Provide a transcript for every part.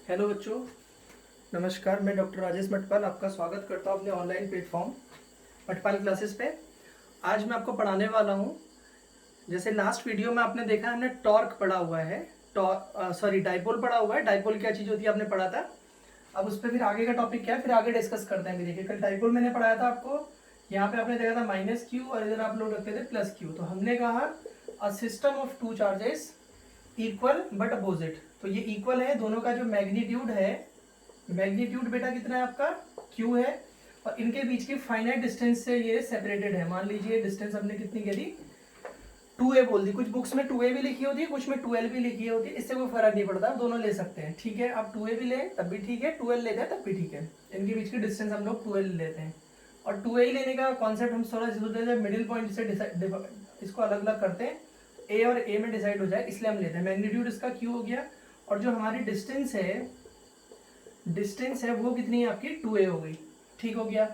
Hello बच्चों, नमस्कार। मैं डॉक्टर राजेश मटपाल आपका स्वागत करता हूं अपने ऑनलाइन प्लेटफॉर्म मटपाल क्लासेस पे। आज मैं आपको पढ़ाने वाला हूं, जैसे लास्ट वीडियो में आपने देखा हमने टॉर्क पढ़ा हुआ है, डाइपोल पढ़ा हुआ है। डाइपोल क्या चीज़ होती है आपने पढ़ा था। अब उस पर फिर आगे का टॉपिक क्या है फिर आगे डिस्कस करते हैं। देखिए कल डाइपोल मैंने पढ़ाया था आपको, यहाँ पे आपने देखा था माइनस क्यू और इधर आप लोग रखते थे प्लस क्यू। तो हमने कहा a system of two charges equal but opposite. तो ये इक्वल है, दोनों का जो मैग्नीट्यूड है, मैग्नीट्यूड बेटा कितना है आपका q है, और इनके बीच की फाइनाइट डिस्टेंस से ये सेपरेटेड है। मान लीजिए डिस्टेंस हमने कितनी करी 2a बोल दी। कुछ बुक्स में 2a भी लिखी होती है, कुछ में 12 भी लिखी होती है, इससे कोई फर्क नहीं पड़ता, दोनों ले सकते हैं। ठीक है, आप 2a भी लें तब भी ठीक है, 12 लेते हैं तब भी ठीक है। इनके बीच की डिस्टेंस हम लोग 12 लेते हैं। और 2a ही लेने का कॉन्सेप्ट हम थोड़ा मिडिल पॉइंट से इसको अलग अलग करते हैं, a और a में डिसाइड हो जाए, इसलिए हम लेते हैं। मैग्नीट्यूड इसका q हो गया, और जो हमारी डिस्टेंस है वो कितनी है आपकी 2a हो गई। ठीक हो गया।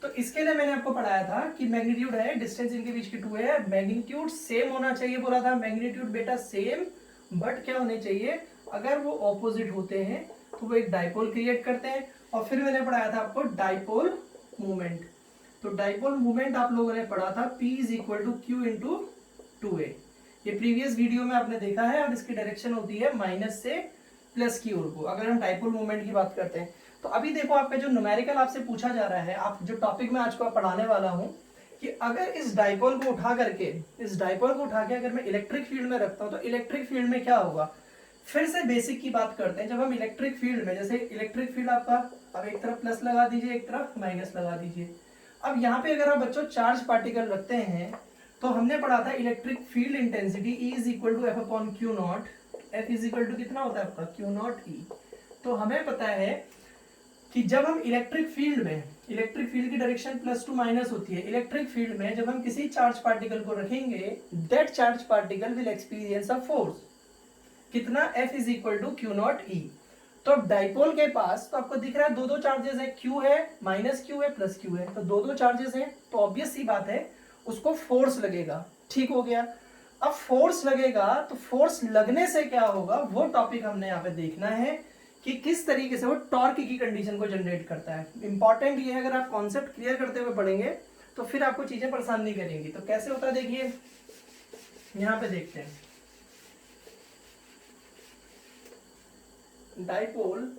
तो इसके लिए मैंने आपको पढ़ाया था कि मैग्नीट्यूड है, डिस्टेंस इनके बीच की 2a है, मैग्नीट्यूड सेम होना चाहिए बोला था। मैग्नीट्यूड बेटा सेम, बट क्या होने चाहिए, अगर वो ऑपोजिट होते हैं तो वो एक डाइपोल क्रिएट करते हैं। और फिर मैंने पढ़ाया था आपको डाइपोल मूवमेंट। तो डाइपोल मूवमेंट आप लोगों ने पढ़ा था P is equal to Q into 2a। ये प्रीवियस वीडियो में आपने देखा है, और इसकी डायरेक्शन होती है माइनस से प्लस की ओर को, अगर हम डाइपोल मूवमेंट की बात करते हैं। तो अभी देखो आपका जो न्यूमेरिकल आपसे पूछा जा रहा है, आप जो टॉपिक मैं आज को पढ़ाने वाला हूं, कि अगर इस डाइपोल को उठा के अगर मैं इलेक्ट्रिक फील्ड में रखता हूं तो इलेक्ट्रिक फील्ड में क्या होगा। फिर से बेसिक की बात करते हैं। जब हम इलेक्ट्रिक फील्ड में, जैसे इलेक्ट्रिक फील्ड आपका, अब एक तरफ प्लस लगा दीजिए, एक तरफ माइनस लगा दीजिए। अब यहाँ पे अगर आप बच्चों चार्ज पार्टिकल रखते हैं, तो हमने पढ़ा था electric field intensity E is equal to F upon Q naught. F is equal to कितना होता है आपका क्यू नॉट ई। तो हमें पता है कि जब हम इलेक्ट्रिक फील्ड की डायरेक्शन प्लस टू माइनस होती है। इलेक्ट्रिक फील्ड में जब हम किसी चार्ज पार्टिकल को रखेंगे, that charge particle will experience a force कितना, F is equal to Q naught E. तो डाइपोल के पास तो आपको दिख रहा है दो दो चार्जेस है, Q है, माइनस Q है, प्लस Q है। तो दो दो चार्जेस है, तो ऑब्वियस सी बात है उसको फोर्स लगेगा। ठीक हो गया। अब फोर्स लगेगा तो फोर्स लगने से क्या होगा, वो टॉपिक हमने यहाँ पे देखना है कि किस तरीके से वो टॉर्क की कंडीशन को जनरेट करता है। इंपॉर्टेंट ये है, अगर आप कॉन्सेप्ट क्लियर करते हुए पढ़ेंगे तो फिर आपको चीजें परेशान नहीं करेंगी। तो कैसे होता है देखिए, यहाँ पे देखते हैं। Dipole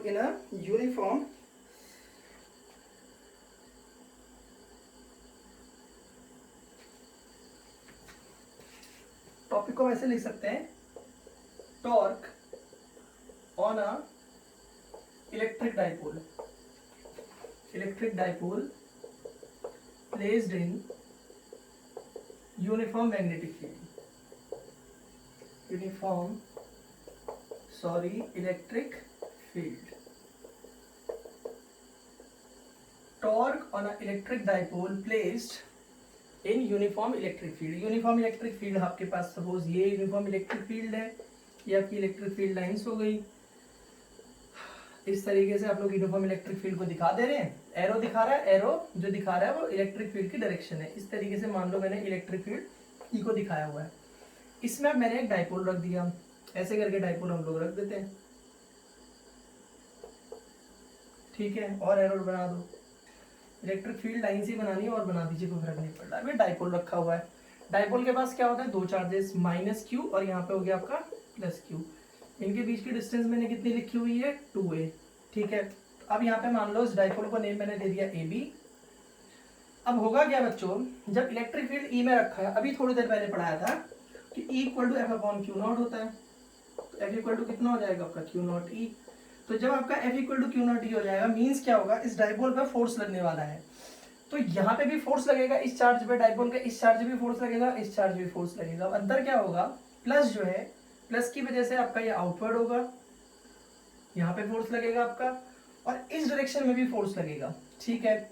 in a uniform topic को वैसे लिख सकते हैं, torque on a electric dipole placed in uniform magnetic field, electric field. Torque on a electric dipole placed in uniform electric field. Uniform electric field आपके पास, सपोज ये uniform electric field है, ये आपकी इलेक्ट्रिक फील्ड लाइंस हो गई। इस तरीके से आप लोग यूनिफॉर्म इलेक्ट्रिक फील्ड को दिखा दे रहे हैं। एरो दिखा रहा है, एरो जो दिखा रहा है वो इलेक्ट्रिक फील्ड की डायरेक्शन है। इस तरीके से मान लो मैंने इलेक्ट्रिक फील्ड ई को दिखाया हुआ है, इसमें अब मैंने एक डाइपोल रख दिया। ऐसे करके डाइपोल हम लोग रख देते हैं, ठीक है। और एरो बना दो, इलेक्ट्रिक फील्ड लाइन से बनानी है और बना दीजिए, कोई फर्क नहीं पड़ रहा है। डाइपोल रखा हुआ है, डाइपोल के पास क्या होता है, दो चार्जेस माइनस क्यू और यहाँ पे हो गया आपका प्लस क्यू। इनके बीच की डिस्टेंस मैंने कितनी लिखी हुई है 2a, ठीक है। अब यहाँ पे मान लो इस डाइपोल को नेम मैंने दे दिया AB। अब होगा क्या बच्चों, जब इलेक्ट्रिक फील्ड E में रखा है, अभी थोड़ी देर पहले पढ़ाया था कि E equal to F upon Q naught होता है। तो F इक्वल टू कितना हो जाएगा आपका क्यू नॉट E। तो जब आपका F equal to Q naught E हो जाएगा, मीन्स क्या होगा, इस डाइपोल पर फोर्स लगने वाला है। तो यहाँ पे भी फोर्स लगेगा, इस चार्ज पे डाइपोल के इस चार्ज भी फोर्स लगेगा, इस चार्ज भी फोर्स लगेगा। अंतर क्या होगा, प्लस जो है, प्लस की वजह से आपका ये आउटवर्ड होगा, यहाँ पे फोर्स लगेगा आपका, और इस डायरेक्शन में भी फोर्स लगेगा, ठीक है।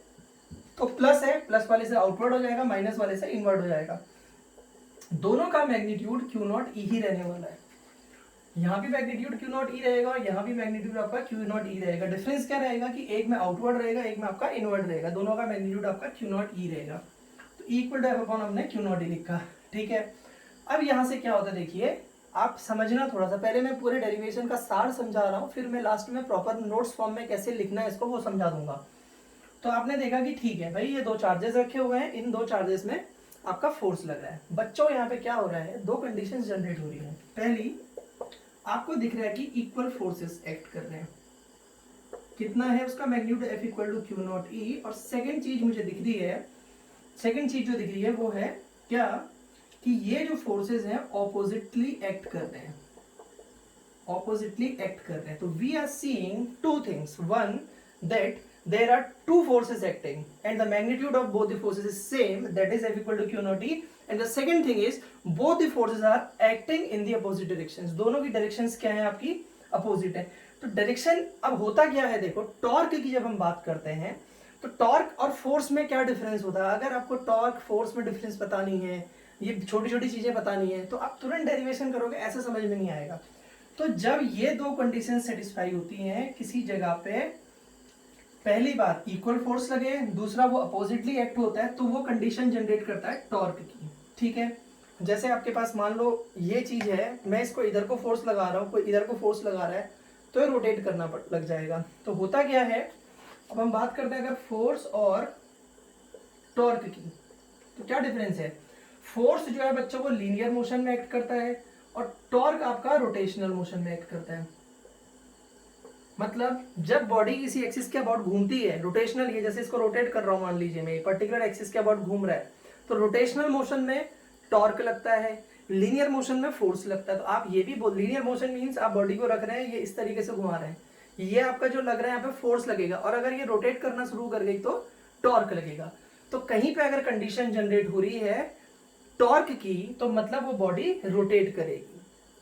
तो प्लस है, प्लस वाले से आउटवर्ड हो जाएगा, माइनस वाले से इनवर्ड हो जाएगा। दोनों का मैग्नीट्यूड क्यू नॉट ई ही रहने वाला है। यहाँ भी मैग्नीट्यूड क्यू नॉट ई रहेगा और यहाँ भी मैग्नीट्यूड आपका क्यू नॉट ई रहेगा। डिफरेंस क्या रहेगा कि एक में आउटवर्ड रहेगा, एक में आपका इनवर्ड रहेगा। दोनों का मैग्नीट्यूड आपका क्यू नॉट ई रहेगा। तो इक्वल टू एफ अपॉन हमने क्यू नॉट ई लिखा, ठीक है। अब यहाँ से क्या होता है देखिए, आप समझना थोड़ा सा, पहले मैं पूरे डेरिवेशन का सार समझा रहा हूँ, फिर मैं लास्ट में प्रॉपर नोट्स फॉर्म में कैसे लिखना है इसको वो समझा दूंगा। तो आपने देखा कि ठीक है भाई, ये दो चार्जेस रखे हुए हैं, इन दो चार्जेस में आपका फोर्स लग रहा है। बच्चों यहाँ पे क्या हो रहा है, दो कंडीशंस जनरेट हो रही है। पहली, आपको दिख रहा है कि इक्वल फोर्सेस एक्ट कर रहे हैं, कितना है उसका magnitude F equal to Q naught E. और सेकंड चीज मुझे दिख रही है, सेकंड चीज जो दिख रही है वो है क्या, कि ये जो फोर्सेस हैं ऑपोजिटली एक्ट कर रहे हैं, ऑपोजिटली एक्ट कर रहे हैं। तो we are seeing two things, one that there are two forces acting and the magnitude of both the forces is same, that is F equal to Q naught E. And the second thing is both the forces are acting in the opposite directions, दोनों की directions क्या है आपकी, opposite है। तो direction अब होता क्या है, देखो टॉर्क की जब हम बात करते हैं तो टॉर्क और फोर्स में क्या डिफरेंस होता है। अगर आपको टॉर्क फोर्स में डिफरेंस पता नहीं है, ये छोटी छोटी चीजें पता नहीं है, तो आप तुरंत डेरिवेशन करोगे, ऐसा समझ में नहीं आएगा। तो जब ये दो कंडीशन सेटिस्फाई होती हैं किसी जगह पे, पहली बात इक्वल फोर्स लगे, दूसरा वो अपोजिटली एक्ट होता है, तो वो कंडीशन जनरेट करता है टॉर्क की। ठीक है, जैसे आपके पास मान लो ये चीज है, मैं इसको इधर को फोर्स लगा रहा हूँ, कोई इधर को फोर्स लगा रहा है, तो ये रोटेट करना लग जाएगा। तो होता क्या है, अब हम बात करते हैं अगर फोर्स और टॉर्क की, तो क्या डिफरेंस है। फोर्स जो है बच्चों को लीनियर मोशन में एक्ट करता है और टॉर्क आपका रोटेशनल मोशन में एक्ट करता है। मतलब जब बॉडी किसी एक्सिस के अबाउट घूमती है, रोटेशनल, ये जैसे इसको रोटेट कर रहा हूं, मान लीजिए मैं पर्टिकुलर एक्सिस के अबाउट घूम रहा है, तो रोटेशनल मोशन में टॉर्क लगता है, लीनियर मोशन में फोर्स लगता है। तो आप ये भी बोल, लीनियर मोशन मींस आप बॉडी को रख रहे हैं, ये इस तरीके से घुमा रहे हैं, ये आपका जो लग रहा है यहाँ पे फोर्स लगेगा, और अगर ये रोटेट करना शुरू कर गई तो टॉर्क लगेगा। तो कहीं पे अगर कंडीशन जनरेट हो रही है टॉर्क की, तो मतलब वो बॉडी रोटेट करेगी,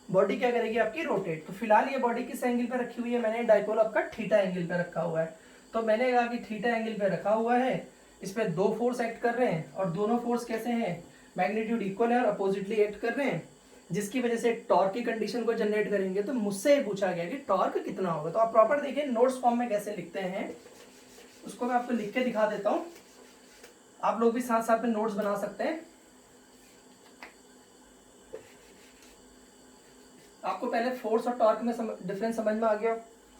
बॉडी क्या करेगी आपकी, रोटेट। तो फिलहाल ये बॉडी किस एंगल पे रखी हुई है, मैंने डाइपोल आपका थीटा एंगल पे रखा हुआ है। तो मैंने कहा कि थीटा एंगल पे रखा हुआ है, इस पे दो फोर्स एक्ट कर रहे हैं, और दोनों फोर्स कैसे हैं, मैग्नीट्यूड इक्वल है और अपोजिटली एक्ट कर रहे हैं, जिसकी वजह से टॉर्क की कंडीशन को जनरेट करेंगे। तो मुझसे ये पूछा गया कि टॉर्क कितना होगा। तो आप प्रॉपर देखिए नोट्स फॉर्म में कैसे लिखते हैं, उसको मैं आपको लिख के दिखा देता हूँ, आप लोग भी साथ साथ में नोट्स बना सकते हैं। आपको पहले फोर्स और टॉर्क में डिफरेंस समझ में आ गया।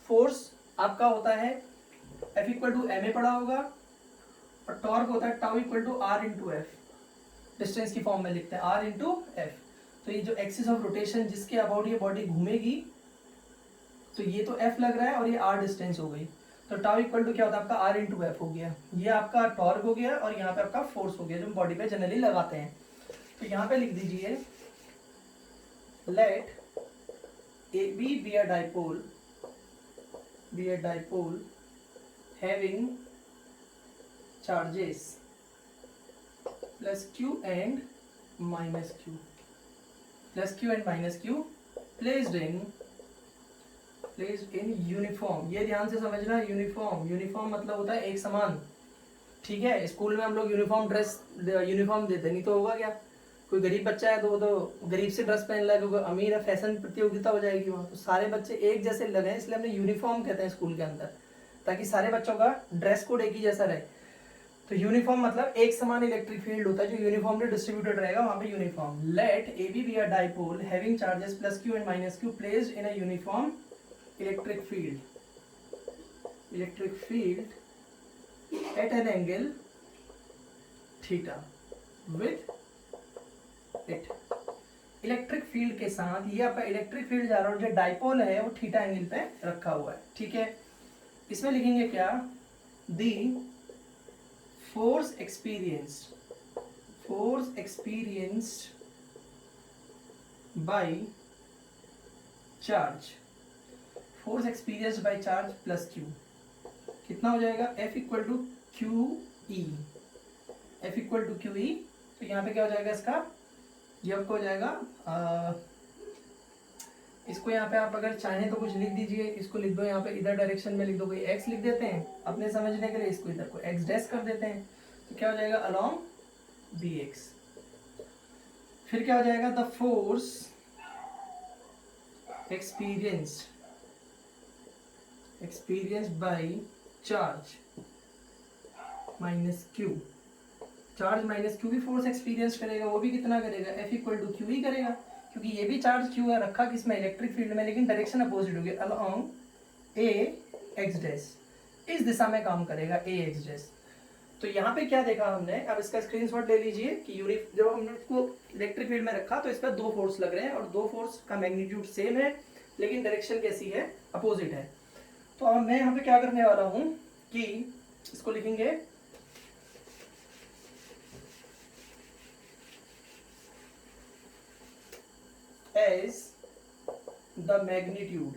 फोर्स आपका होता है F equal to M A पड़ा होगा, और टॉर्क होता है tau equal to R into F, distance की फॉर्म में लिखते हैं आर इंटू एफ। तो ये जो एक्सिस ऑफ रोटेशन जिसके अबाउट ये बॉडी घूमेगी, तो ये तो एफ लग रहा है और ये आर डिस्टेंस हो गई, तो टाउ इक्वल टू क्या होता है आपका आर इंटू एफ हो गया, ये आपका टॉर्क हो गया, और यहाँ पे आपका फोर्स हो गया जो बॉडी पे जनरली लगाते हैं। तो यहाँ पे लिख दीजिए late AB be a dipole having charges plus Q and minus Q placed in uniform. ये ध्यान से समझना, यूनिफॉर्म मतलब होता है एक समान। ठीक है, स्कूल में हम लोग यूनिफॉर्म देते, नहीं तो होगा क्या, कोई गरीब बच्चा है तो वो तो गरीब से ड्रेस पहन लगा, कोई अमीर है फैशन प्रतियोगिता हो जाएगी वहाँ, तो सारे बच्चे एक जैसे लगे, इसलिए हमने यूनिफॉर्म कहते हैं स्कूल के अंदर, ताकि सारे बच्चों का ड्रेस कोड एक ही जैसा रहे। तो यूनिफॉर्म मतलब एक समान इलेक्ट्रिक फील्ड होता है जो यूनिफॉर्मली डिस्ट्रीब्यूटेड रहेगा, वहाँ पे uniform. Let AB be a dipole having charges plus Q and minus Q placed in a uniform electric field at an angle theta with it. Electric field के साथ ये आपका इलेक्ट्रिक फील्ड जा रहा है, जो डाइपोल है वो थीटा एंगल पे रखा हुआ है। ठीक है, इसमें लिखेंगे क्या, the force experienced by charge, plus Q कितना हो जाएगा, F equal to Q E, तो यहाँ पे क्या हो जाएगा इसका, ये आपको हो जाएगा इसको यहाँ पे आप अगर चाहें तो कुछ लिख दीजिए, इसको लिख दो यहाँ पे, इधर डायरेक्शन में लिख दो, कोई x लिख देते हैं अपने समझने के लिए, इसको इधर को x डैश कर देते हैं, तो क्या हो जाएगा अलोंग bx। फिर क्या हो जाएगा, the force experienced by charge minus Q, charge minus Q भी फोर्स एक्सपीरियंस करेगा, वो भी कितना करेगा, F इक्वल टू क्यू ही करेगा, क्योंकि ये भी चार्ज क्यों है रखा किसमें, इलेक्ट्रिक फील्ड में, लेकिन डायरेक्शन अपोजिट होगी, अलोंग ए एक्स डैश, इस दिशा में काम करेगा ए एक्स डैश। तो यहाँ पे क्या देखा हमने, अब इसका स्क्रीनशॉट ले लीजिए कि जब हमने उसको इलेक्ट्रिक फील्ड में रखा तो इस पर दो फोर्स लग रहे हैं और दो फोर्स का मैग्नीट्यूड सेम है, लेकिन डायरेक्शन कैसी है, अपोजिट है। तो अब मैं यहाँ पे क्या करने वाला हूँ कि इसको लिखेंगे as the magnitude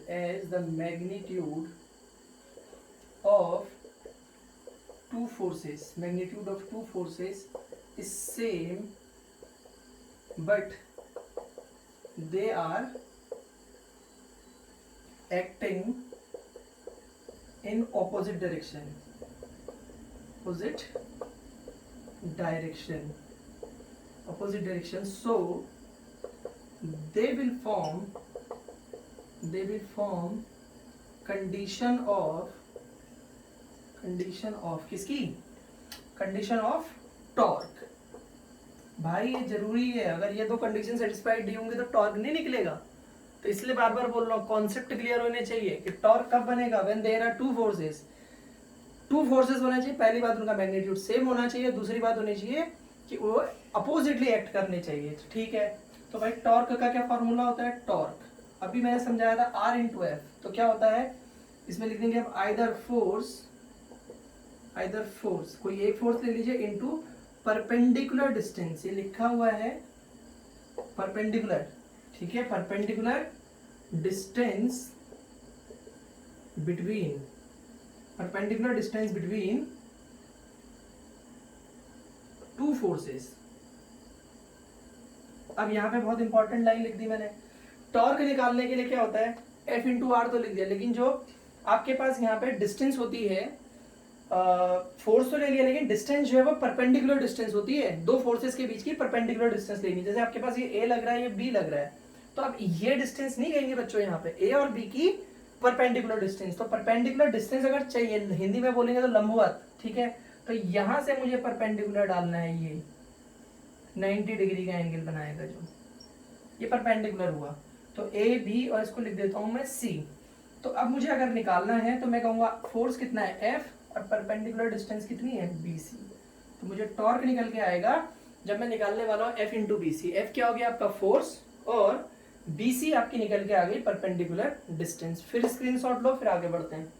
of two forces, is same but they are acting in opposite direction, so they will form condition of torque। भाई ये जरूरी है, अगर ये दो कंडीशन सेटिस्फाइड नहीं होंगे तो टॉर्क नहीं निकलेगा। तो इसलिए बार बार बोल रहा हूँ, कॉन्सेप्ट क्लियर होने चाहिए कि टॉर्क कब बनेगा, when there are two forces होना चाहिए। पहली बात उनका मैग्नीट्यूड सेम होना चाहिए, दूसरी बात होनी चाहिए कि वो अपोजिटली एक्ट करने चाहिए, ठीक है। तो भाई टॉर्क का क्या फॉर्मूला होता है, टॉर्क अभी मैंने समझाया था R इंटू एफ। तो क्या होता है, इसमें लिख देंगे आप आइदर फोर्स, कोई एक फोर्स ले लीजिए, इनटू परपेंडिकुलर डिस्टेंस, ये लिखा हुआ है परपेंडिकुलर, ठीक है, perpendicular distance between two forces. अब यहाँ पे बहुत इंपॉर्टेंट लाइन लिख दी मैंने, टॉर्क निकालने के लिए क्या होता है, F इंटू आर तो लिख दिया, लेकिन जो आपके पास यहाँ पे डिस्टेंस होती है, फोर्स तो ले लिया, लेकिन डिस्टेंस जो है वो परपेंडिकुलर डिस्टेंस होती है, दो फोर्सेस के बीच की परपेंडिकुलर डिस्टेंस लेनी। जैसे आपके पास ये ए लग रहा है, ये बी लग रहा है, तो अब ये डिस्टेंस नहीं कहेंगे बच्चों, यहाँ पे ए और बी की परपेंडिकुलर डिस्टेंस। तो परपेंडिकुलर डिस्टेंस अगर चाहिए, हिंदी में बोलेंगे तो लंबवत, ठीक है। तो यहाँ से मुझे परपेंडिकुलर डालना है, ये 90 डिग्री का एंगल बनाएगा जो, ये परपेंडिकुलर हुआ। तो ए बी और इसको लिख देता हूं मैं सी। तो अब मुझे अगर निकालना है तो मैं कहूंगा फोर्स कितना है, एफ, और परपेंडिकुलर डिस्टेंस कितनी है, बी सी। तो मुझे टॉर्क निकल के आएगा जब मैं निकालने वाला हूँ F into B C. F क्या हो गया आपका फोर्स, और बी सी आपकी निकल के आ गई परपेंडिकुलर डिस्टेंस। फिर स्क्रीनशॉट लो, फिर आगे बढ़ते हैं।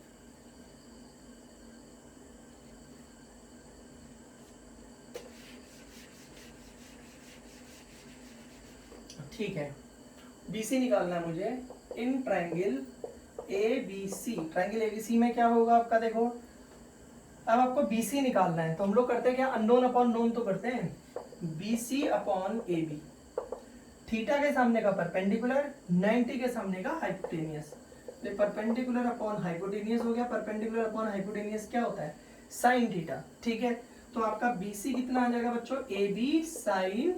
ठीक है, BC निकालना है मुझे in triangle ABC। Triangle ABC में क्या होगा आपका, देखो अब आपको BC निकालना है, तो हम लोग करते हैं क्या, अननोन अपॉन नोन तो करते हैं, BC अपॉन AB। थीटा के सामने का परपेंडिकुलर, 90 के सामने का हाइपोटेनियस। परपेंडिकुलर अपॉन हाइपोटेनियस हो गया, परपेंडिकुलर अपॉन हाइपोटेनियस क्या होता है, साइन थीटा, ठीक है। तो आपका BC कितना आ जाएगा बच्चों, AB साइन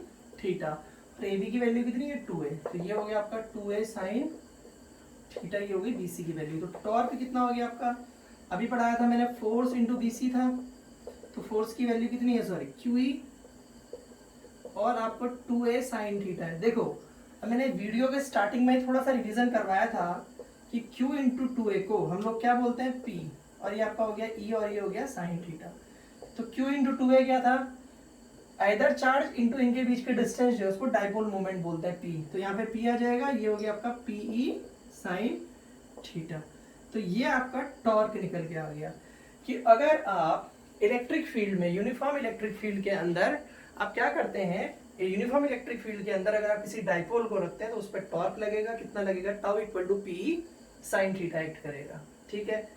थीटा, तो AB की वैल्यू कितनी है, 2a। तो ये हो गया आपका 2a साइन थीटा, ये होगी BC की वैल्यू। तो टॉर्क कितना हो गया आपका, अभी पढ़ाया था मैंने, फोर्स इंटू BC था, तो फोर्स की वैल्यू कितनी है, सॉरी QE, और आपको 2a साइन थीटा है। देखो अब मैंने वीडियो के स्टार्टिंग में थोड़ा सा रिवीजन करवाया था कि Q इंटू 2a को हम लोग क्या बोलते हैं, P, और ये आपका हो गया E, और ये हो गया साइन थीटा। तो Q इंटू 2a क्या था, आइदर चार्ज इंटू इनके बीच के डिस्टेंस जो है उसको डाइपोल मोमेंट बोलते हैं, P। तो यहाँ पे P आ जाएगा, ये हो गया आपका PE साइन थीटा। तो ये आपका टॉर्क निकल के आ गया कि अगर आप इलेक्ट्रिक फील्ड में, यूनिफॉर्म इलेक्ट्रिक फील्ड के अंदर आप क्या करते हैं, यूनिफॉर्म इलेक्ट्रिक फील्ड के अंदर अगर आप किसी डाइपोल को रखते हैं तो उस पर टॉर्क लगेगा, कितना लगेगा, tau equal to PE sine theta act करेगा, ठीक है।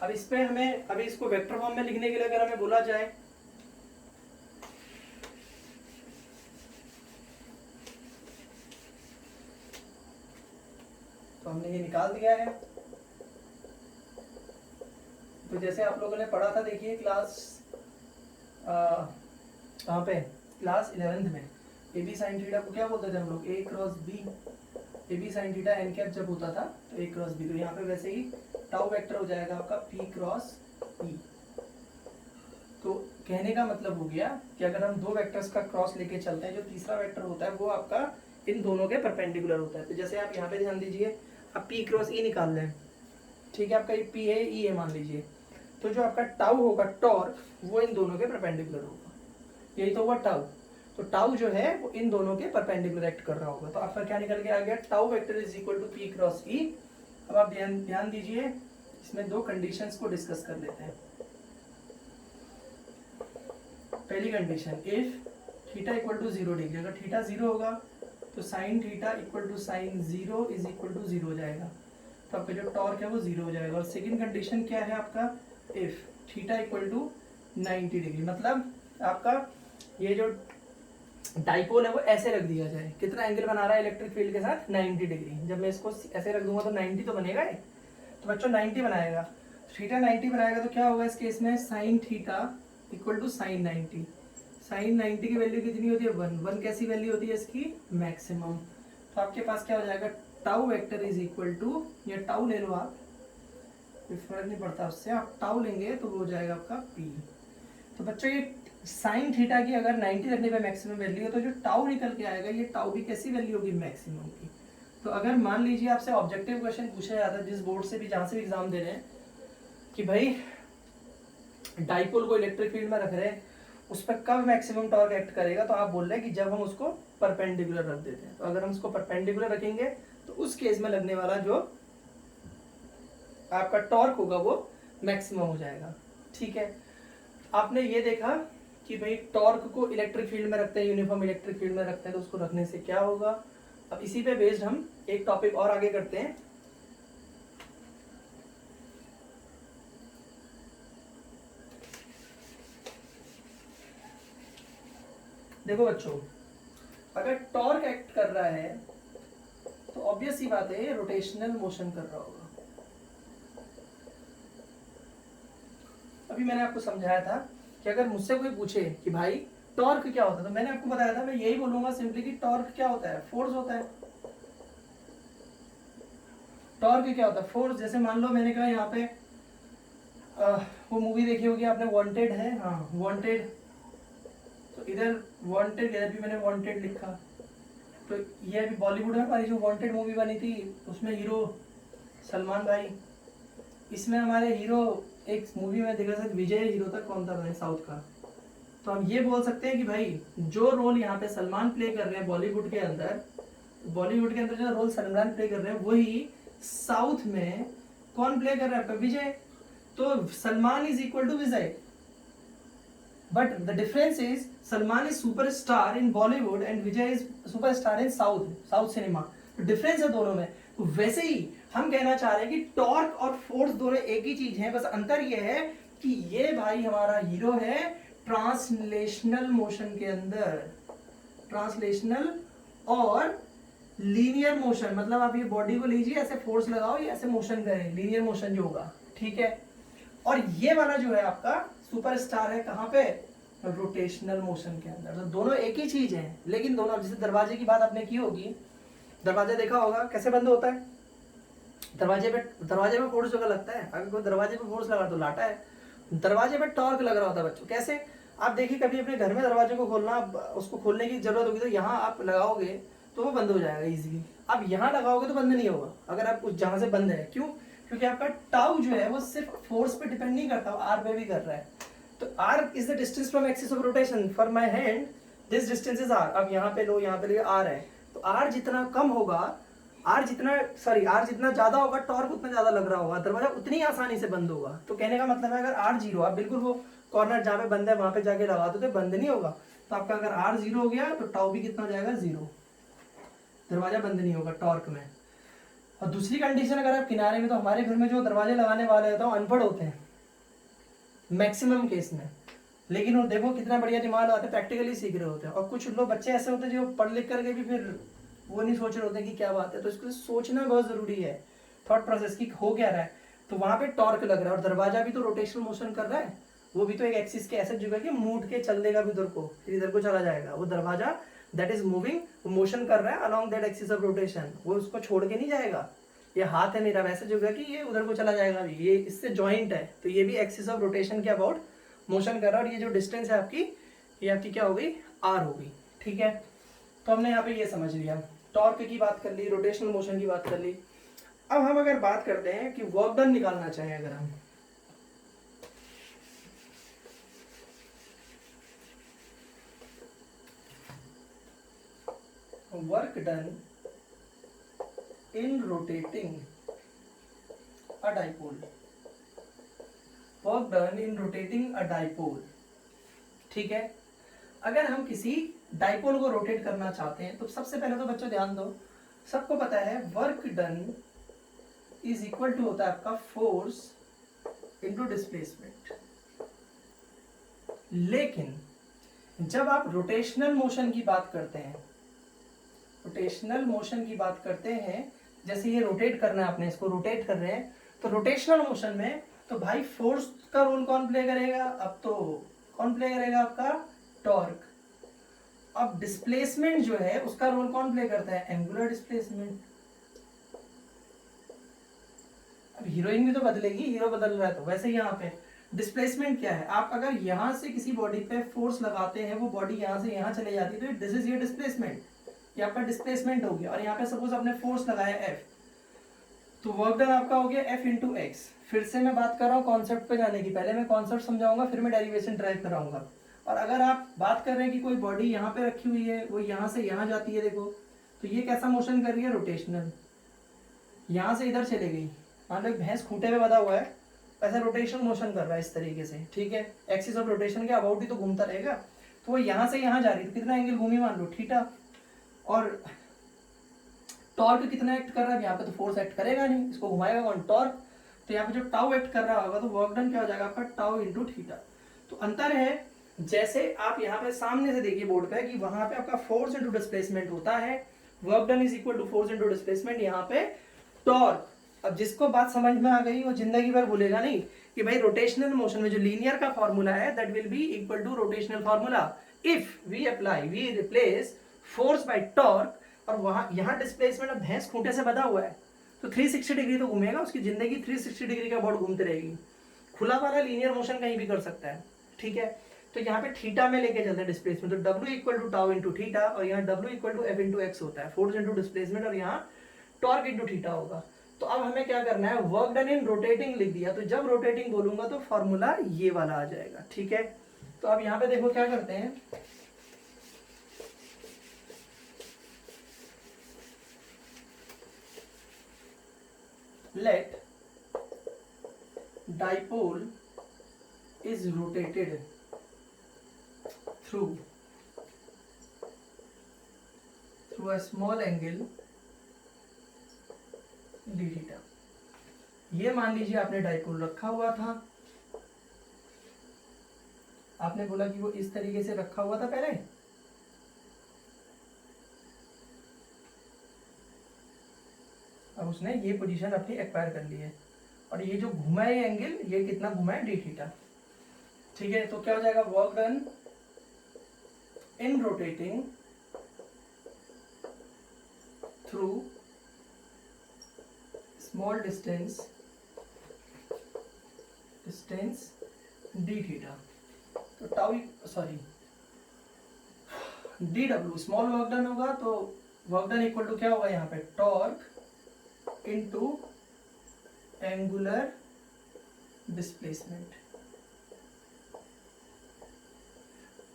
अब इस पे हमें, अभी इसको वेक्टर फॉर्म में लिखने के लिए अगर हमें बोला जाए, तो हमने ये निकाल दिया है। तो जैसे आप लोगों ने पढ़ा था, देखिए क्लास कहाँ पे, क्लास 11th में, ए बी साइन थीटा को क्या बोलते थे हम लोग, A cross B. A B sine theta N cap जब होता था तो ए क्रॉस बी। तो यहाँ पे वैसे ही टाउ वेक्टर हो जाएगा आपका पी क्रॉस ई। तो कहने का मतलब हो गया कि अगर हम दो वेक्टर्स का क्रॉस लेके चलते हैं, जो तीसरा वेक्टर होता है वो आपका इन दोनों के परपेंडिकुलर होता है। तो जैसे आप यहाँ पे ध्यान दीजिए, आप P क्रॉस E निकाल लें, ठीक है, आपका ये P है, E है मान लीजिए, तो जो आपका टाउ होगा टॉर्क वो इन दोनों के परपेंडिकुलर होगा, यही तो हुआ टाउ। तो टाउ जो है वो इन दोनों के परपेंडिकुलर एक्ट कर रहा होगा। तो आपका क्या निकल के आ गया, tau vector is equal to P cross E। अब आप ध्यान दीजिए, इसमें दो कंडीशंस को डिस्कस कर लेते हैं। पहली condition, if theta equal to 0 degree, अगर थीटा 0 होगा तो sine theta equal to sine 0 is equal to 0 हो जाएगा, तो आपका जो टॉर्क है वो 0 हो जाएगा। और सेकंड कंडीशन क्या है आपका, if theta equal to 90 degree, मतलब आपका ये जो डाइपोल है वो ऐसे रख दिया जाए, कितना एंगल बना रहा है इलेक्ट्रिक फील्ड के साथ, 90 डिग्री। जब मैं इसको ऐसे रख दूंगा तो 90 तो बनेगा ही, तो बच्चों 90 बनाएगा, थीटा 90 बनाएगा तो क्या होगा इस केस में, sine theta equal to sine 90। Sine 90 की वैल्यू कितनी होती है, 1। 1 कैसी वैल्यू होती है इसकी, मैक्सिमम। तो आपके पास क्या हो जाएगा, tau vector is equal to, या टाउ ले लो आप, कोई फर्क नहीं पड़ता उससे, आप टाउ लेंगे तो वो हो जाएगा आपका P। तो बच्चों ये साइन थीटा की अगर 90 रखने पे मैक्सिमम वैल्यू है, तो जो टाउ निकल के आएगा ये टाउ की कैसी वैल्यू होगी, मैक्सिमम की। तो अगर मान लीजिए आपसे ऑब्जेक्टिव क्वेश्चन पूछा जाता है जिस बोर्ड से भी, जहाँ से भी एग्जाम दे रहे हैं, कि भाई डाइपोल को इलेक्ट्रिक फील्ड में रख रहे हैं, उस पर कब मैक्सिमम टॉर्क एक्ट करेगा, तो आप बोल रहे हैं कि जब हम उसको परपेंडिकुलर रख देते हैं। तो अगर हम उसको परपेंडिकुलर रखेंगे तो उस केस में लगने वाला जो आपका टॉर्क होगा वो मैक्सिमम हो जाएगा, ठीक है। आपने ये देखा कि भाई टॉर्क को इलेक्ट्रिक फील्ड में रखते हैं, यूनिफॉर्म इलेक्ट्रिक फील्ड में रखते हैं, तो उसको रखने से क्या होगा। अब इसी पे बेस्ड हम एक टॉपिक और आगे करते हैं। देखो बच्चों, अगर टॉर्क एक्ट कर रहा है तो ऑब्वियस सी बात है रोटेशनल मोशन कर रहा होगा। अभी मैंने आपको समझाया था कि अगर मुझसे कोई पूछे कि भाई टॉर्क क्या होता है, तो मैंने आपको बताया था, मैं यही बोलूंगा सिंपली कि टॉर्क क्या होता है, फोर्स होता है। टॉर्क क्या होता है, फोर्स। जैसे मान लो मैंने कहा यहाँ पे वो मूवी देखी होगी आपने, वांटेड है, हाँ वांटेड, तो इधर वांटेड, इधर भी मैंने वांटेड लिखा। तो ये अभी बॉलीवुड में हमारी जो वांटेड मूवी बनी थी उसमें हीरो सलमान भाई, इसमें हमारे हीरो एक मूवी में देखा था विजय हीरो था, कौन था साउथ का। तो हम ये बोल सकते हैं कि भाई जो रोल यहाँ पे सलमान प्ले कर रहे हैं बॉलीवुड के अंदर, जो रोल सलमान प्ले कर रहे हैं वही साउथ में कौन प्ले कर रहा है, विजय। तो Salman is equal to Vijay, but the difference is Salman is superstar in Bollywood and Vijay is superstar in south cinema. तो डिफरेंस है दोनों में। तो वैसे ही हम कहना चाह रहे हैं कि टॉर्क और फोर्स दोनों एक ही चीज है, बस अंतर ये है कि ये भाई हमारा हीरो है ट्रांसलेशनल मोशन के अंदर, ट्रांसलेशनल और लीनियर मोशन, मतलब आप ये बॉडी को लीजिए, ऐसे फोर्स लगाओ, ये ऐसे मोशन करें, लीनियर मोशन जो होगा, ठीक है। और ये वाला जो है आपका सुपरस्टार है कहाँ पे, रोटेशनल मोशन के अंदर। तो दोनों एक ही चीज है, लेकिन दोनों, जैसे दरवाजे की बात आपने की होगी, दरवाजा देखा होगा कैसे बंद होता है, दरवाजे पे फोर्स जगह लगता है, अगर कोई दरवाजे पे फोर्स लगा तो लाटा है, दरवाजे पे टॉर्क लग रहा होता है बच्चों। कैसे, आप देखिए कभी अपने घर में दरवाजे को खोलना, उसको खोलने की जरूरत होगी तो यहाँ आप लगाओगे तो वो बंद हो जाएगा इजीली, आप यहाँ लगाओगे तो बंद नहीं होगा अगर आप उस जहां से बंद है। क्यों, क्योंकि आपका टाउ जो है वो सिर्फ फोर्स पे डिपेंड नहीं करता, आर पे भी कर रहा है। तो R is the distance from axis of rotation for my hand, this distance is R. अब यहाँ पे लो, यहाँ पे लो, आर है, तो आर जितना कम होगा, आर जितना ज्यादा होगा, टॉर्क उतना ज्यादा लग रहा होगा, दरवाजा उतनी आसानी से बंद होगा। तो कहने का मतलब है अगर आर 0, आप बिल्कुल वो कॉर्नर जहाँ पे बंद है वहां पे जाके लगा दो तो बंद नहीं होगा। तो आपका अगर आर 0 हो गया तो टाउ भी कितना हो जाएगा, 0, दरवाजा बंद नहीं होगा टॉर्क में। और दूसरी कंडीशन अगर आप किनारे में, तो हमारे घर में जो दरवाजे लगाने वाले होते हैं अनपढ़ होते हैं मैक्सिमम केस में, लेकिन वो देखो कितना बढ़िया दिमाग लगाते हैं, प्रैक्टिकली सीख रहे होते हैं। और कुछ लोग बच्चे ऐसे होते हैं जो पढ़ लिख करके भी फिर वो नहीं सोच रहे होते कि क्या बात है। तो इसको सोचना बहुत जरूरी है, थॉट प्रोसेस की हो क्या रहा है। तो वहां पे टॉर्क लग रहा है और दरवाजा भी तो रोटेशनल मोशन कर रहा है, वो भी तो एक एक्सिस के ऐसे जगह कि मूड के चल देगा भी उधर को, फिर इधर को चला जाएगा। वो दरवाजा दैट इज मूविंग, मोशन कर रहा है along that axis of rotation, वो उसको छोड़ के नहीं जाएगा। ये हाथ है मेरा, वैसे जगह कि ये उधर को चला जाएगा भी, ये इससे जॉइंट है, तो ये भी एक्सिस ऑफ रोटेशन के अबाउट मोशन कर रहा है। और ये जो डिस्टेंस है आपकी, ये आपकी क्या हो गई, आर हो गई, ठीक है। तो हमने यहाँ पे ये समझ लिया। टॉर्क की बात कर ली, रोटेशनल मोशन की बात कर ली। अब हम अगर बात करते हैं कि वर्क डन निकालना चाहें, अगर हम work done in rotating a dipole, work done in rotating a dipole, ठीक है। अगर हम किसी डाइपोल को रोटेट करना चाहते हैं तो सबसे पहले तो बच्चों ध्यान दो, सबको पता है work done is equal to होता है आपका फोर्स इनटू डिस्प्लेसमेंट। लेकिन जब आप रोटेशनल मोशन की बात करते हैं, रोटेशनल मोशन की बात करते हैं, जैसे ये रोटेट करना है, आपने इसको रोटेट कर रहे हैं, तो रोटेशनल मोशन में तो भाई फोर्स का रोल कौन प्ले करेगा? अब तो कौन प्ले करेगा? आपका टॉर्क। अब डिस्प्लेसमेंट जो है उसका रोल कौन प्ले करता है? Angular displacement. अब हीरोइन भी तो बदलेगी, हीरो बदल रहा है तो वैसे यहाँ पे डिस्प्लेसमेंट क्या है? आप अगर यहाँ से किसी बॉडी पे फोर्स लगाते हैं, वो बॉडी यहाँ से यहाँ चले जाती है, तो दिस इज योर डिस्प्लेसमेंट, ये आपका डिस्प्लेसमेंट हो गया। और यहाँ पे सपोज आपने फोर्स लगाया एफ, तो वर्क डन आपका हो गया एफ इंटू एक्स। फिर से मैं बात कर रहा हूँ कॉन्सेप्ट पे जाने की, पहले मैं कॉन्सेप्ट समझाऊंगा, फिर मैं डेरिवेशन ड्राइव कराऊंगा। और अगर आप बात कर रहे हैं कि कोई बॉडी यहाँ पे रखी हुई है, वो यहाँ से यहाँ जाती है, देखो तो ये कैसा मोशन कर रही है? रोटेशनल। यहाँ से इधर चले गई, मान लो भैंस खूंटे पे बंधा हुआ है, ऐसा रोटेशनल मोशन कर रहा है इस तरीके से, ठीक है। एक्सिस ऑफ रोटेशन के अबाउट ही तो घूमता रहेगा, तो वो यहाँ से यहाँ जा रही है, तो कितना एंगल घूमी? मान लो थीटा। और टॉर्क कितना एक्ट कर रहा है? यहाँ पे तो फोर्स एक्ट करेगा नहीं, इसको घुमाएगा कौन? टॉर्क। तो यहाँ पे जो टाउ एक्ट कर रहा होगा, तो वर्क डन क्या हो जाएगा आपका? Tau into theta. तो अंतर है, जैसे आप यहाँ पे सामने से देखिए बोर्ड पे कि वहां पे आपका फोर्स इंटू डिस्प्लेसमेंट होता है, work done is equal to force into displacement, यहाँ पे टॉर्क। अब जिसको बात समझ में आ गई वो जिंदगी भर भूलेगा नहीं कि भाई रोटेशनल मोशन में जो लीनियर का फॉर्मूला है, that will be equal to rotational formula if we replace force by torque. और वहां यहाँ डिस्प्लेसमेंट, अब भैंस खूंटे से बंधा हुआ है तो 360 डिग्री तो घूमेगा, उसकी जिंदगी 360 डिग्री का बोर्ड घूमती रहेगी। खुला वाला लीनियर मोशन कहीं भी कर सकता है, ठीक है। तो यहाँ पे थीटा में लेके चलते हैं डिस्प्लेसमेंट, तो W equal to tau into theta, और यहाँ W equal to F into X होता है, फोर्स इंटू डिस्प्लेसमेंट, और यहाँ टॉर्क इंटू थीटा होगा। तो अब हमें क्या करना है? वर्क डन इन रोटेटिंग लिख दिया, तो जब रोटेटिंग बोलूंगा तो फॉर्मूला ये वाला आ जाएगा, ठीक है। तो अब यहाँ पे देखो क्या करते हैं, let dipole is rotated through a small angle d theta। ये मान लीजिए आपने डाइपोल रखा हुआ था, आपने बोला कि वो इस तरीके से रखा हुआ था पहले, अब उसने ये पोजीशन अपनी एक्वायर कर ली है, और ये जो घुमा है एंगल, ये कितना घुमा है? डी थीटा, ठीक है। तो क्या हो जाएगा? Work done in rotating through small distance D theta, तो tau D W small work done होगा, तो वर्क डन इक्वल टू क्या होगा यहाँ पे? Torque into angular displacement.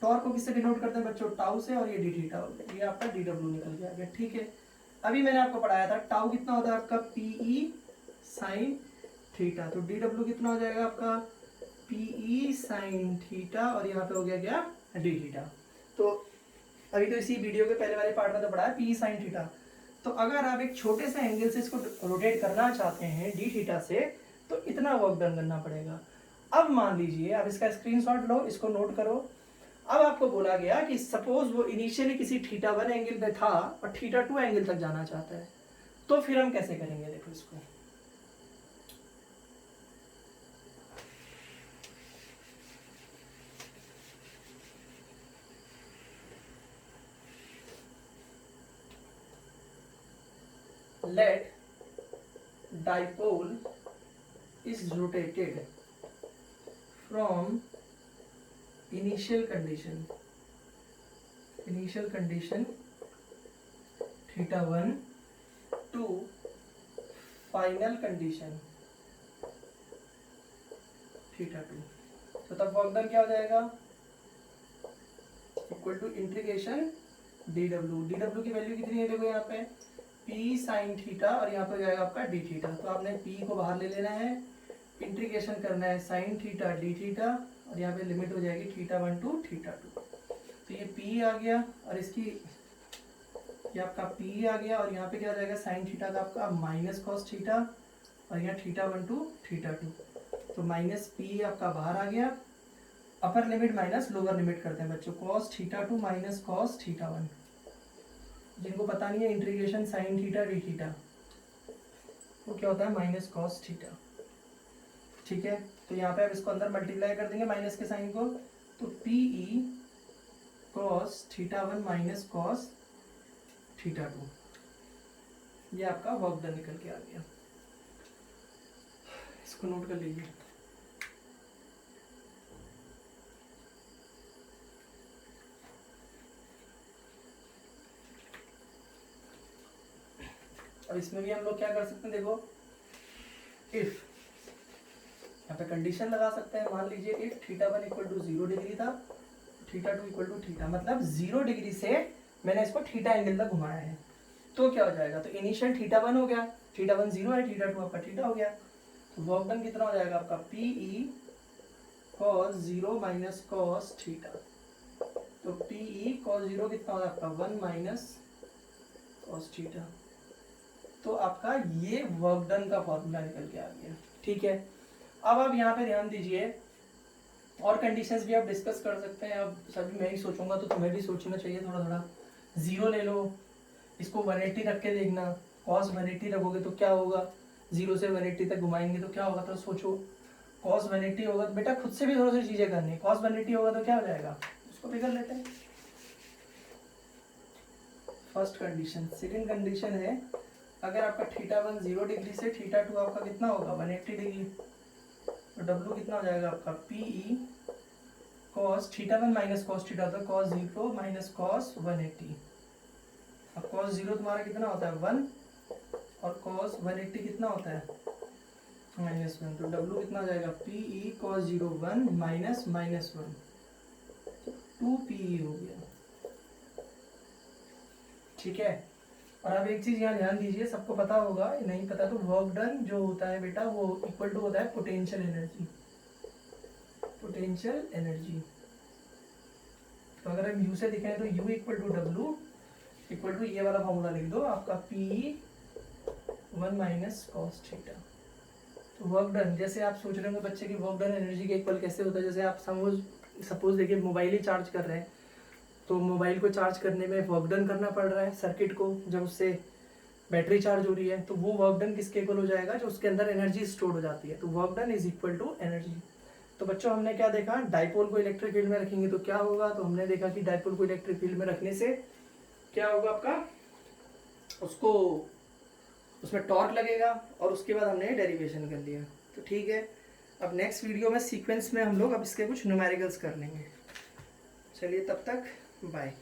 Torque को किससे डिनोट करते हैं बच्चों? टाउ से, और ये डी थीटा हो गया, ये आपका डी डब्ल्यू निकल के आ गया, ठीक है। अभी मैंने आपको पढ़ाया था टाउ कितना होता है आपका? पीई साइन थीटा, तो डी डब्ल्यू कितना हो जाएगा आपका? पीई साइन थीटा, और यहाँ पे हो गया क्या? D theta. तो अभी तो इसी वीडियो के पहले वाले पार्ट में तो पढ़ा है पीई साइन थीटा। तो अगर आप एक छोटे से एंगल से इसको रोटेट करना चाहते हैं डी थीटा से, तो इतना वर्क डन करना पड़ेगा। अब मान लीजिए आप इसका स्क्रीनशॉट लो, इसको नोट करो। अब आपको बोला गया कि सपोज वो इनिशियली किसी थीटा 1 एंगल पे था और थीटा 2 एंगल तक जाना चाहता है, तो फिर हम कैसे करेंगे? देखो इसको, let dipole is rotated from initial condition theta 1 to final condition theta 2। तो तब वर्क डन क्या हो जाएगा, equal to integration D W की वैल्यू कितनी है देखो यहाँ पे पी साइन थीटा और यहाँ पे हो जाएगा आपका डी थीटा। तो आपने पी को बाहर ले लेना है, इंटीग्रेशन करना है साइन थीटा डी थीटा और यहाँ पे लिमिट हो जाएगी थीटा 1 टू थीटा 2। तो ये पी आ गया और इसकी ये आपका पी आ गया और यहाँ पे क्या हो जाएगा साइन थीटा का आपका माइनस कॉस थीटा और यहाँ थीटा 1 टू थीटा 2। तो माइनस पी आपका बाहर आ गया, upper limit minus lower limit करते हैं बच्चों, cos theta 2 minus cos theta 1। जिनको पता नहीं है integration sine theta D theta वो क्या होता है माइनस कॉस थीटा। ठीक है, तो यहाँ पे आप इसको अंदर मल्टीप्लाई कर देंगे माइनस के साइन को, तो P E cos theta 1 minus cos theta 2, ये आपका वर्क डन निकल के आ गया। इसको नोट कर लीजिए। अब इसमें भी हम लोग क्या कर सकते हैं देखो, इफ यहाँ पे कंडीशन लगा सकते हैं। मान लीजिए if theta 1 equal to 0 degree था, थीटा 2 इक्वल टू थीटा, मतलब 0 डिग्री से मैंने इसको थीटा एंगल तक घुमाया है, तो क्या हो जाएगा, तो इनिशियल थीटा 1 हो गया, थीटा 1 0 है, थीटा 2 आपका थीटा हो गया। तो वर्क डन कितना हो जाएगा आपका P E cos 0 minus cos theta. तो पी ई कॉस 0 कितना होगा आपका 1 माइनस कॉस थीटा। तो आपका ये वर्क डन का फॉर्मूला निकल के आ गया। ठीक है, अब आप यहाँ पे ध्यान दीजिए, और कंडीशंस भी आप डिस्कस कर सकते हैं। अब सभी मैं ही सोचूंगा तो तुम्हें भी सोचना चाहिए थोड़ा थोड़ा। 0 ले लो, इसको 180 रख के देखना, कॉस 180 रखोगे तो क्या होगा, 0 से 180 तक घुमाएंगे तो क्या होगा, तो सोचो कॉस 180 होगा तो बेटा खुद से भी थोड़ा सी चीजें करनी। कॉस 180 होगा तो क्या हो जाएगा, उसको भी कर लेते हैं। First condition. सेकेंड कंडीशन है, अगर आपका थीटा 1 0 डिग्री से थीटा 2 आपका कितना होगा 180 डिग्री, तो डब्ल्यू कितना हो जाएगा आपका P E cos theta 1 minus cos theta, तो कॉस 0 माइनस कॉस 180। अब कॉस 0 तुम्हारा कितना होता है 1 और कॉस 180 कितना होता है -1, तो डब्ल्यू कितना हो जाएगा P E cos 0 1 minus minus 1, 2 P E हो गया। ठीक है, और अब एक चीज यहाँ ध्यान दीजिए, सबको पता होगा, नहीं पता तो वर्क डन जो होता है बेटा वो इक्वल टू होता है पोटेंशियल एनर्जी। पोटेंशियल एनर्जी, तो अगर हम यू से दिखाएं तो U equal to W equal to ये वाला फॉर्मूला लिख दो आपका पी 1 माइनस कॉस थीटा। तो वर्क डन, जैसे आप सोच रहे होंगे बच्चे की वर्क डन एनर्जी के इक्वल कैसे होता है, जैसे आप सपोज देखिए मोबाइल ही चार्ज कर रहे हैं, तो मोबाइल को चार्ज करने में वर्क डन करना पड़ रहा है सर्किट को, जब उससे बैटरी चार्ज हो रही है, तो वो वर्क डन किसके इक्वल हो जाएगा, जो उसके अंदर एनर्जी स्टोर हो जाती है। तो work done is equal to energy. तो बच्चों हमने क्या देखा, डाइपोल को इलेक्ट्रिक फील्ड में रखेंगे तो क्या होगा, तो हमने देखा कि डाइपोल को इलेक्ट्रिक फील्ड में रखने से क्या होगा आपका, उसको उसमें टॉर्क लगेगा, और उसके बाद हमने डेरिवेशन कर लिया। तो ठीक है, अब नेक्स्ट वीडियो में सीक्वेंस में हम लोग अब इसके कुछ न्यूमेरिकल्स कर लेंगे। चलिए तब तक बाय।